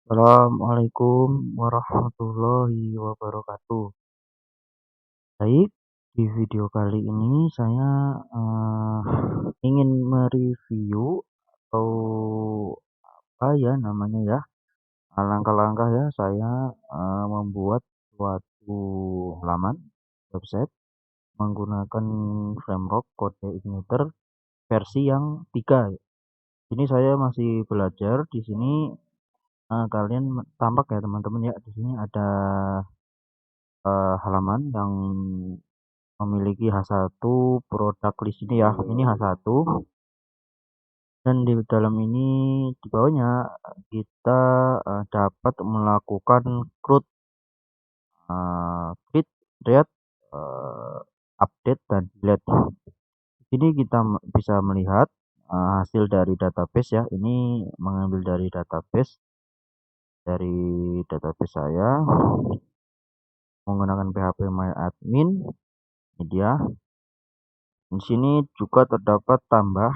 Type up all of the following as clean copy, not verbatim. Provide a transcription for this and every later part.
Assalamualaikum warahmatullahi wabarakatuh. Baik, di video kali ini saya ingin mereview atau apa ya namanya ya, langkah-langkah ya saya membuat suatu halaman website menggunakan Framework Kode Igniter versi yang 3. Ini saya masih belajar di sini. Kalian tampak ya teman-teman ya, di sini ada halaman yang memiliki H1 produk list ini ya. Ini H1 dan di dalam ini di bawahnya kita dapat melakukan create, read, update dan delete. Di sini kita bisa melihat hasil dari database ya. Ini mengambil dari database saya menggunakan PHP MyAdmin. Ini dia. Di sini juga terdapat tambah.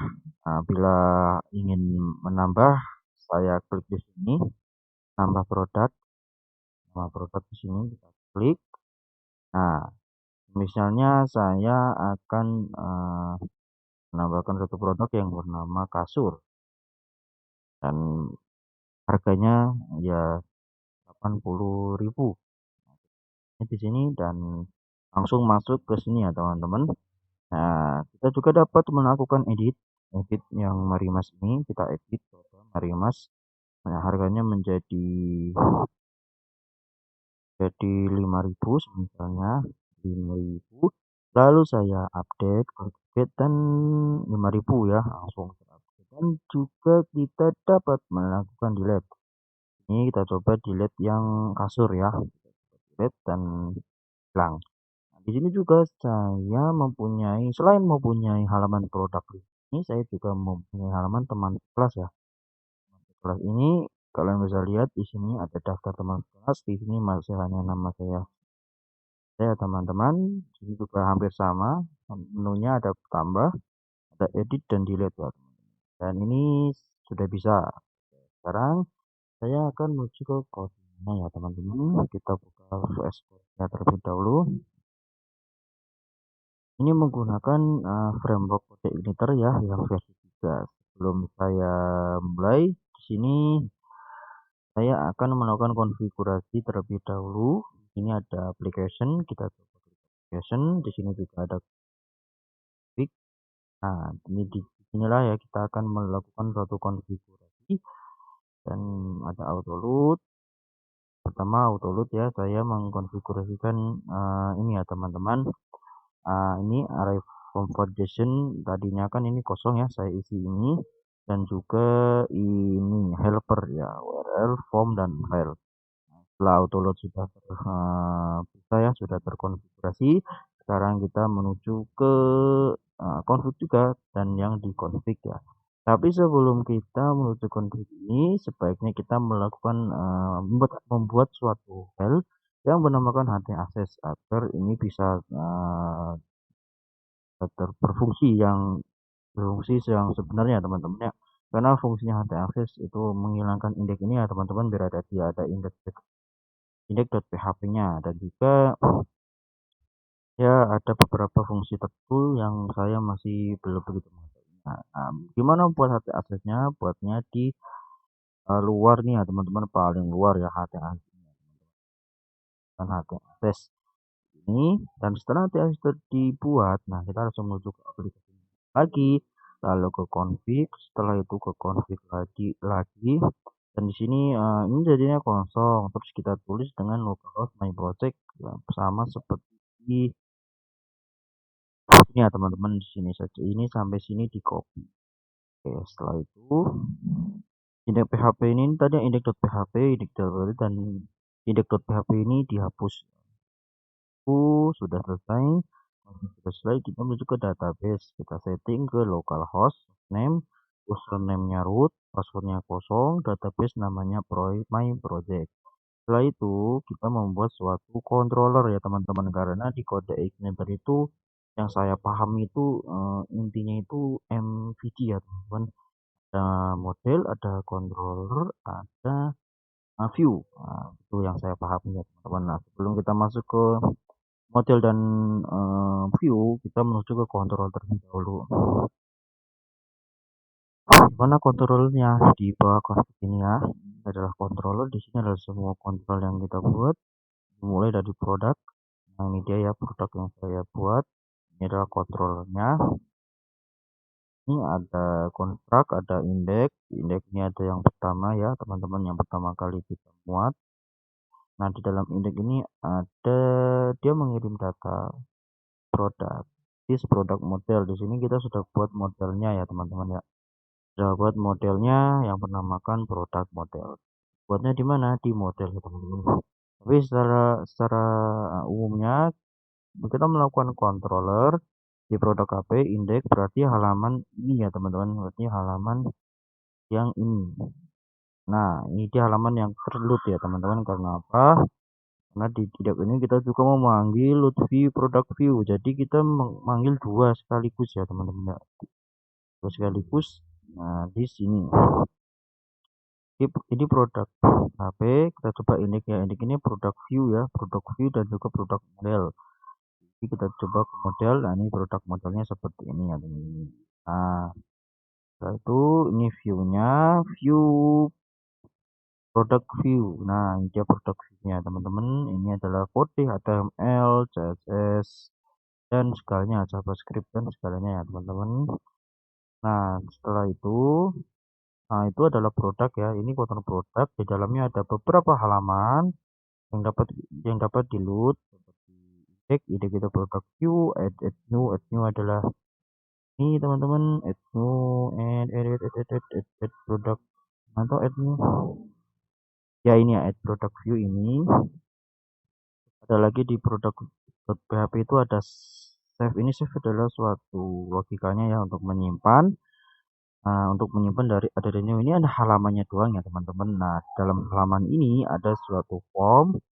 Nah, bila ingin menambah, saya klik di sini, tambah produk. Nama produk di sini kita klik. Nah, misalnya saya akan menambahkan satu produk yang bernama kasur dan harganya ya 80.000. Ini di sini dan langsung masuk ke sini ya teman-teman. Nah, kita juga dapat melakukan edit yang Marimas ini kita edit Marimas. Nah, harganya jadi 5.000 misalnya 5.000. Lalu saya update dan 5.000 ya langsung update. Dan juga kita dapat melakukan delete. Ini kita coba delete yang kasur ya. Delete dan hilang. Di sini juga saya selain mempunyai halaman produk ini, saya juga mempunyai halaman teman kelas ya. Kelas ini kalian bisa lihat di sini ada daftar teman kelas. Di sini masih hanya nama saya teman-teman. Di sini juga hampir sama. Menunya ada tambah, ada edit dan delete ya. Dan ini sudah bisa. Sekarang saya akan menuju ke kodenya ya teman-teman. Kita buka VS Code-nya terlebih dahulu. Ini menggunakan framework Kode Igniter ya yang versi 3. Sebelum saya mulai di sini saya akan melakukan konfigurasi terlebih dahulu. Ini ada application, kita coba klik application. Di sini juga ada config. Nah, ini di sinilah ya kita akan melakukan suatu konfigurasi dan ada autoload. Pertama autoload ya, saya mengkonfigurasikan ini ya teman-teman. Ini array form foundation tadinya kan ini kosong ya, saya isi ini dan juga ini helper ya, URL form dan file. Setelah autoload sudah bisa ya, sudah terkonfigurasi, sekarang kita menuju ke config juga dan yang di config ya. Tapi sebelum kita menuju config ini, sebaiknya kita melakukan membuat suatu file yang bernamakan htaccess agar ini bisa berfungsi yang sebenarnya teman-teman ya. Karena fungsinya htaccess itu menghilangkan indeks ini ya teman-teman, biar ada index.php-nya dan juga ya ada beberapa fungsi tertentu yang saya masih belum begitu mengerti. Nah, gimana buat htaccess-nya? Buatnya di luar nih ya teman-teman, paling luar ya htaccess ini. Dan setelah htaccess dibuat, nah kita harus menuju ke aplikasi lagi, lalu ke config, setelah itu ke config lagi dan di sini ini jadinya kosong, terus kita tulis dengan localhost my project ya, sama seperti ini ya teman-teman. Di sini saja, ini sampai sini di copy. Oke, setelah itu indeks php ini tadi index.php, index.php dan index.php ini dihapus. Sudah selesai. Kita menuju ke database, kita setting ke localhost name, username-nya root, passwordnya kosong, database namanya my project. Setelah itu kita membuat suatu controller ya teman-teman, karena di kode igniter itu yang saya paham itu intinya itu MVC ya teman-teman. Ada model, ada controller, ada view. Nah, itu yang saya pahami ya teman-teman. Nah, sebelum kita masuk ke model dan view, kita menuju ke kontrol terlebih dahulu. Mana kontrolnya di bawah konfig ini ya? Ini adalah controller. Di sini adalah semua kontrol yang kita buat, mulai dari produk. Nah, ini dia ya produk yang saya buat. Ini adalah kontrollernya. Ini ada konstrak, ada indeks. Indeks ini ada yang pertama ya, teman-teman, yang pertama kali kita muat. Nah, di dalam indeks ini ada dia mengirim data produk. This produk model. Di sini kita sudah buat modelnya ya, teman-teman ya. Sudah buat modelnya yang bernamakan produk model. Buatnya di mana? Di model ya, teman-teman. Tapi secara umumnya kita melakukan controller di produk HP indeks berarti halaman ini ya, teman-teman. Berarti halaman yang ini. Nah, ini dia halaman yang terload ya, teman-teman. Karena apa? Karena di tidak ini kita juga memanggil load view, product view. Jadi kita memanggil dua sekaligus ya, teman-teman ya. Dua sekaligus. Nah, di sini. Ini produk HP. Kita coba indeks ya. Indeks ini produk view ya, produk view dan juga produk model. Jadi kita coba ke model. Nah, ini produk modelnya seperti ini ya, teman-teman. Nah, setelah itu ini view-nya, view product view. Nah, ini dia product view-nya, teman-teman. Ini adalah kode HTML, CSS, dan segalanya, JavaScript dan segalanya ya, teman-teman. Nah, setelah itu, nah itu adalah produk ya. Ini kontrol produk. Di dalamnya ada beberapa halaman yang dapat di load seperti indeks kita produk view, add new adalah ini teman-teman, add new, add produk atau add new. Ya ini ya, add product view ini. Ada lagi di produk.php itu ada save. Ini save adalah suatu logikanya ya untuk menyimpan. Nah, untuk menyimpan dari ada renew ini ada halamannya doang ya, teman-teman. Nah, dalam halaman ini ada suatu form.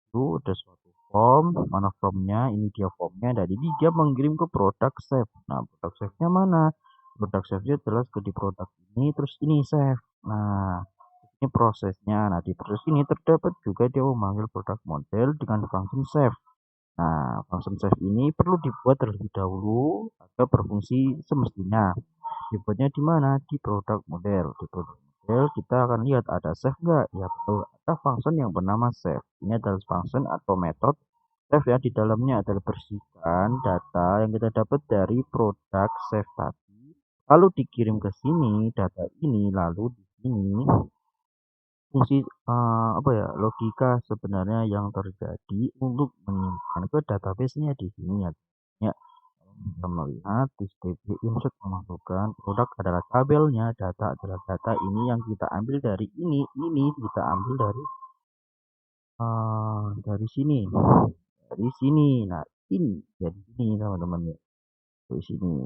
Itu ada suatu form. Mana formnya? Ini dia formnya. Dan ini dia mengirim ke produk save. Nah, produk save-nya mana? Produk save-nya jelas ke di produk ini. Terus ini save. Nah, ini prosesnya. Nah, di proses ini terdapat juga dia memanggil produk model dengan function save. Nah, function save ini perlu dibuat terlebih dahulu agar berfungsi semestinya. Dibuatnya di mana? Di produk model. Di produk model kita akan lihat ada save enggak? Ya betul, ada function yang bernama save. Ini adalah function atau metode save ya. Di dalamnya adalah bersihkan data yang kita dapat dari produk save tadi. Lalu dikirim ke sini data ini, lalu di sini fungsi apa ya, logika sebenarnya yang terjadi untuk menyimpan ke database-nya di sini ya. Ya, kita melihat di step insert memasukkan produk adalah tabelnya, data adalah data ini yang kita ambil dari ini kita ambil dari sini, dari sini. Nah, ini dari sini teman-teman ya, dari sini.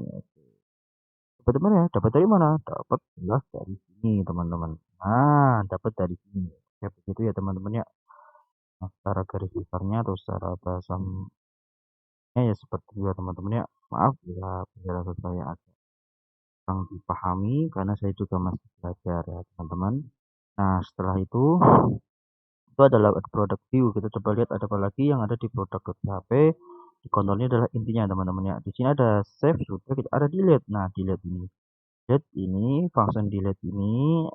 Dapat dari mana? Dapat dari mana? Dapat jelas dari sini teman-teman. Nah, dapat dari sini. Ya begitu ya teman-teman ya. Nah, secara garis besarnya atau secara bahasannya ya seperti itu ya teman-teman ya. Maaf ya penjelasan saya agak kurang dipahami karena saya juga masih belajar ya teman-teman. Nah, setelah itu adalah product view. Kita coba lihat ada apa lagi yang ada di produk PHP. Di kontrolnya adalah intinya teman-teman ya. Di sini ada save sudah, kita ada delete. Nah, delete ini. Delete ini, function delete ini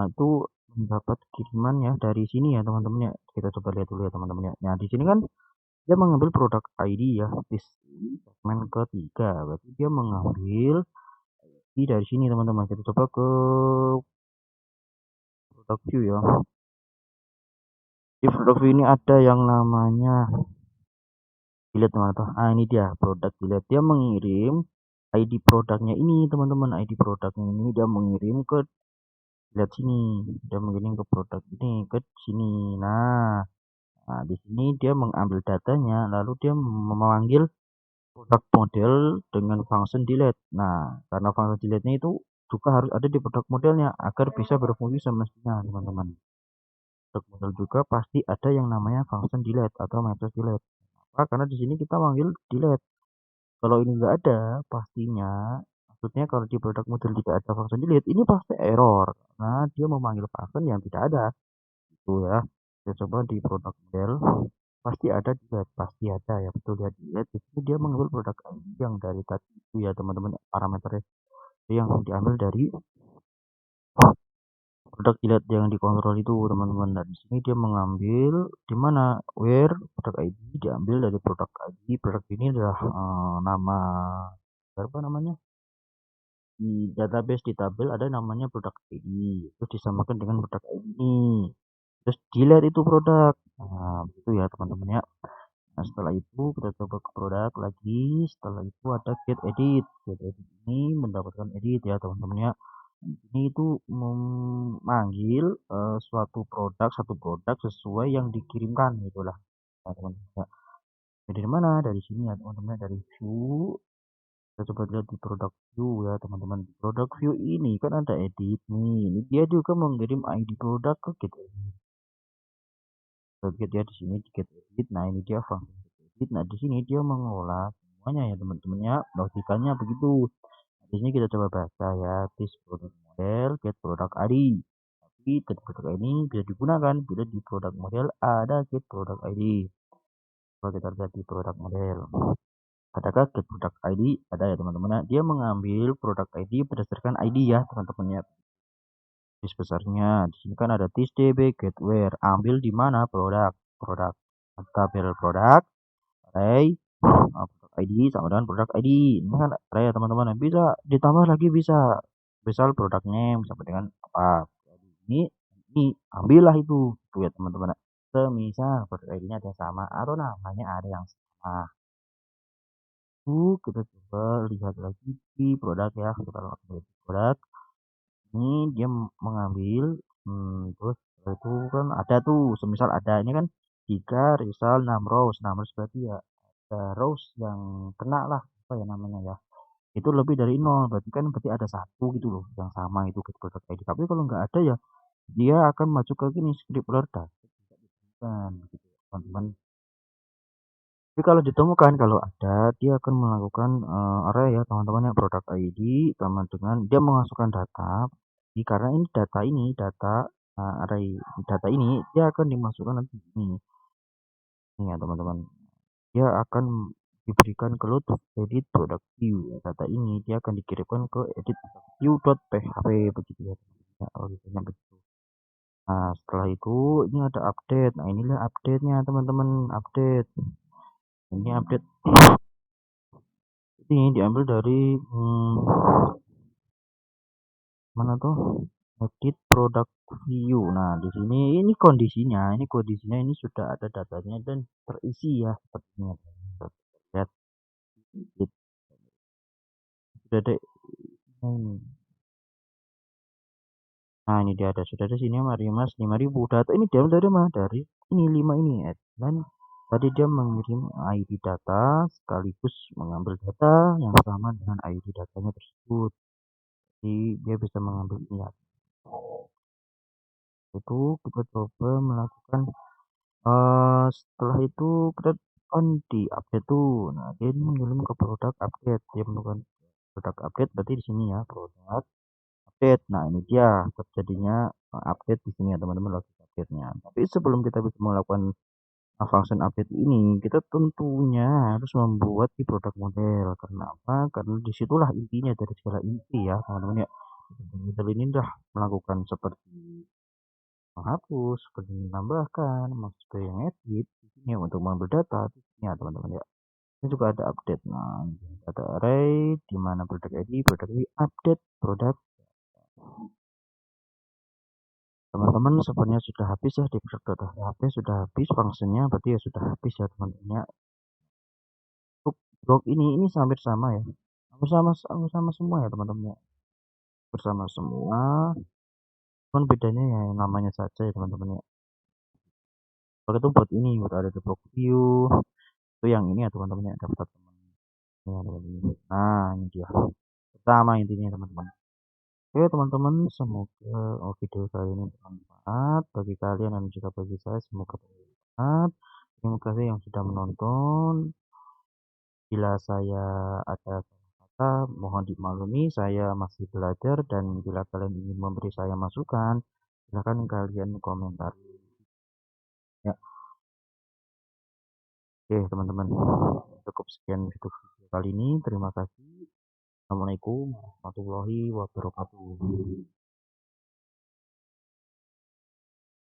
itu mendapat kiriman ya dari sini ya teman-teman ya. Kita coba lihat dulu ya teman-teman ya. Nah, di sini kan dia mengambil produk ID ya, di segmen ketiga. Berarti dia mengambil ID dari sini teman-teman. Kita coba ke produk view ya. Di produk view ini ada yang namanya delete teman-teman. Ah, ini dia produk delete. Dia mengirim ID produknya ini teman-teman. ID produknya ini dia mengirim ke delete sini. Dia mengirim ke produk ini ke sini. Nah, di sini dia mengambil datanya, lalu dia memanggil produk model dengan function delete. Nah, karena function delete-nya itu juga harus ada di produk modelnya agar bisa berfungsi semestinya, teman-teman. Produk model juga pasti ada yang namanya function delete atau method delete. Kenapa? Karena di sini kita manggil delete. Kalau ini enggak ada, pastinya Maksudnya kalau di produk model tidak ada function delete, ini pasti error. Nah, dia memanggil function yang tidak ada. Itu ya. Kita coba di produk model, pasti ada delete, pasti ada ya, betul ya delete. Itu dia mengambil produk ID yang dari tadi itu ya teman-teman, parameternya yang diambil dari produk delete yang dikontrol itu teman-teman. Dan di sini dia mengambil di mana where produk ID diambil dari produk ID. Produk ini adalah nama apa namanya, di database di tabel ada namanya produk ID, terus disamakan dengan produk ID ini, terus delete itu produk. Nah begitu ya teman-teman ya. Nah setelah itu kita coba ke produk lagi, setelah itu ada get edit ini mendapatkan edit ya teman-teman ya. Ini itu memanggil suatu produk, satu produk sesuai yang dikirimkan itulah ya teman-teman ya. Jadi dari mana, dari sini ya teman-teman ya, dari view. Kita coba lihat di produk view ya teman-teman. Di produk view ini kan ada edit nih. Ini dia juga mengirim ID produk ke get edit. Target ya di sini di get edit. Nah ini dia function get edit. Nah di sini dia mengolah semuanya ya teman-teman ya. Logikanya begitu. Nah, di sini kita coba baca ya. This product model get product ID. Tapi get product ini bisa digunakan bila di produk model ada get product ID. Kalau kita lihat di produk model. Adakah get produk ID? Ada ya teman-teman ya. Dia mengambil produk ID berdasarkan ID ya teman-teman ya. List besarnya. Di sini kan ada thisdb get where. Ambil di mana produk. Produk. Tabel produk. Array. Produk ID sama dengan produk ID. Ini kan array ya teman-teman. Bisa ditambah lagi bisa. Misal produk name sama dengan apa. Ini ambillah itu. Itu ya teman-teman. Semisal produk ID-nya ada sama atau namanya ada yang sama. Kita coba lihat lagi di produk ya, kita lihat di produk ini dia mengambil terus itu kan ada tuh semisal ada ini kan 3 result 6 rows. Nah rows berarti ya ada rows yang kena lah apa ya namanya ya, itu lebih dari 0 berarti kan berarti ada satu gitu loh yang sama itu get product ID. Tapi kalau nggak ada ya dia akan maju ke gini script loader kan gitu teman-teman. Tapi kalau ditemukan, kalau ada, dia akan melakukan array ya teman-teman ya, produk ID sama dengan dia memasukkan data. Ini karena ini data array data ini dia akan dimasukkan nanti ini. Ini ya teman-teman. Dia akan diberikan ke load edit product view. Ya, data ini dia akan dikirimkan ke edit view.php begitu ya. Ya, begitu. Nah, setelah itu ini ada update. Nah, inilah update-nya teman-teman, update. Ini update ini diambil dari mana tuh edit product view. Nah di sini ini kondisinya ini sudah ada datanya dan terisi ya sepertinya. Lihat sudah ada ini. Nah ini dia ada sudah ada sini mas 5.000 data ini diambil dari mana, dari ini 5 ini ya. Dan tadi dia mengirim ID data sekaligus mengambil data yang sama dengan ID datanya tersebut. Jadi dia bisa mengambil ini ya. Itu kita coba melakukan setelah itu kita kan di update tuh. Nah dia mengirim ke produk update, dia menemukan produk update berarti di sini ya produk update. Nah ini dia terjadinya update di sini ya teman-teman, logik update-nya. Tapi sebelum kita bisa melakukan function update ini, kita tentunya harus membuat di produk model. Karena apa? Karena disitulah intinya dari segala inti ya teman-teman ya. Model ini dah melakukan seperti menghapus, seperti menambahkan, seperti yang edit, ini untuk mengambil data, ya teman-teman ya. Ini juga ada update. Nah, ada array di mana produk ID update produk. Teman-teman sebenarnya sudah habis ya di produk data HP sudah habis fungsinya, berarti ya sudah habis ya teman-teman ya. Untuk blok ini hampir sama ya. Hampir sama semua ya teman-teman ya. Bersama semua. Cuman bedanya ya namanya saja ya teman-teman ya. Kalau itu buat ini, buat ada di blok view. Itu yang ini ya teman-teman ya, daftar teman. Ya, teman-teman. Nah, ini dia. Sama intinya teman-teman. Oke teman-teman, semoga video kali ini bermanfaat bagi kalian dan juga bagi saya. Semoga bermanfaat. Terima kasih yang sudah menonton. Bila saya ada mohon dimaklumi saya masih belajar dan bila kalian ingin memberi saya masukan, silakan kalian komentar. Ya, oke teman-teman, cukup sekian untuk video kali ini. Terima kasih. Assalamualaikum warahmatullahi wabarakatuh.